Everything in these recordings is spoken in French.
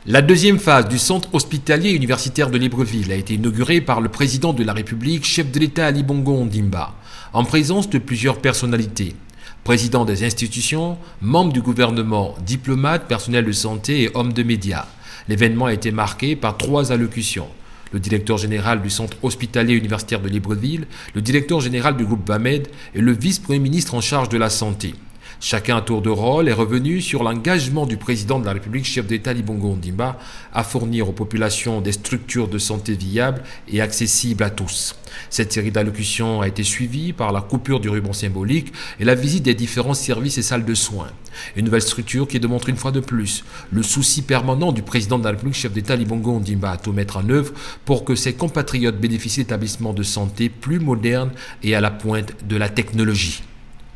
La deuxième phase du centre hospitalier universitaire de Libreville a été inaugurée par le président de la République, chef de l'État Ali Bongo Ondimba, en présence de plusieurs personnalités. Présidents des institutions, membres du gouvernement, diplomates, personnels de santé et hommes de médias. L'événement a été marqué par 3 allocutions. Le directeur général du centre hospitalier universitaire de Libreville, le directeur général du groupe Vamed et le vice-premier ministre en charge de la santé. Chacun à tour de rôle est revenu sur l'engagement du président de la République, chef d'État Ali Bongo Ondimba, à fournir aux populations des structures de santé viables et accessibles à tous. Cette série d'allocutions a été suivie par la coupure du ruban symbolique et la visite des différents services et salles de soins. Une nouvelle structure qui démontre une fois de plus le souci permanent du président de la République, chef d'État Ali Bongo Ondimba, à tout mettre en œuvre pour que ses compatriotes bénéficient d'établissements de santé plus modernes et à la pointe de la technologie.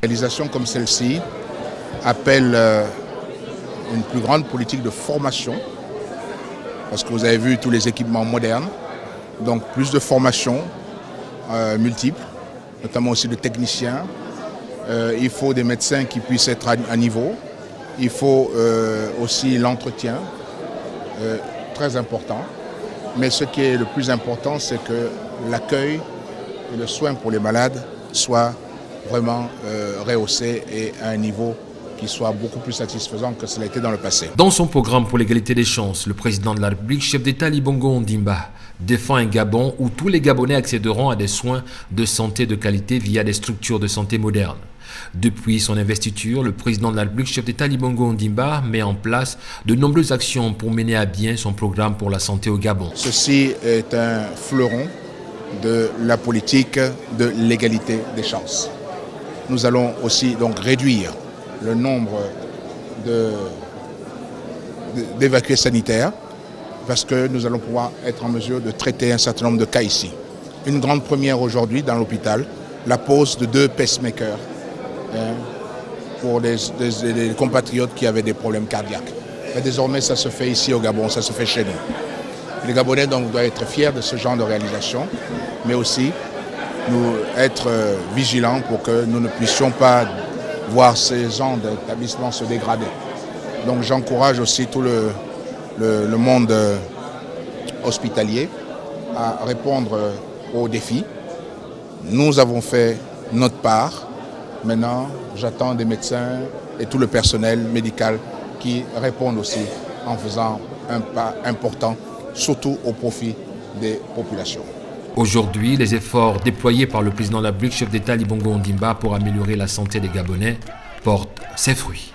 Une réalisation comme celle-ci appelle une plus grande politique de formation, parce que vous avez vu tous les équipements modernes, donc plus de formation multiples, notamment aussi de techniciens. Il faut des médecins qui puissent être à niveau. Il faut aussi l'entretien, très important. Mais ce qui est le plus important, c'est que l'accueil et le soin pour les malades soient vraiment rehaussé et à un niveau qui soit beaucoup plus satisfaisant que cela a été dans le passé. Dans son programme pour l'égalité des chances, le président de la République, chef d'État Ali Bongo Ondimba, défend un Gabon où tous les Gabonais accéderont à des soins de santé de qualité via des structures de santé modernes. Depuis son investiture, le président de la République, chef d'État Ali Bongo Ondimba, met en place de nombreuses actions pour mener à bien son programme pour la santé au Gabon. Ceci est un fleuron de la politique de l'égalité des chances. Nous allons aussi donc réduire le nombre d'évacués sanitaires parce que nous allons pouvoir être en mesure de traiter un certain nombre de cas ici. Une grande première aujourd'hui dans l'hôpital, la pose de 2 pacemakers pour des compatriotes qui avaient des problèmes cardiaques. Et désormais, ça se fait ici au Gabon, ça se fait chez nous. Les Gabonais donc doivent être fiers de ce genre de réalisation, mais aussi nous être vigilants pour que nous ne puissions pas voir ces genres d'établissements se dégrader. Donc j'encourage aussi tout le monde hospitalier à répondre aux défis. Nous avons fait notre part. Maintenant, j'attends des médecins et tout le personnel médical qui répondent aussi en faisant un pas important, surtout au profit des populations. Aujourd'hui, les efforts déployés par le président de la République, chef d'État Ali Bongo Ondimba pour améliorer la santé des Gabonais portent ses fruits.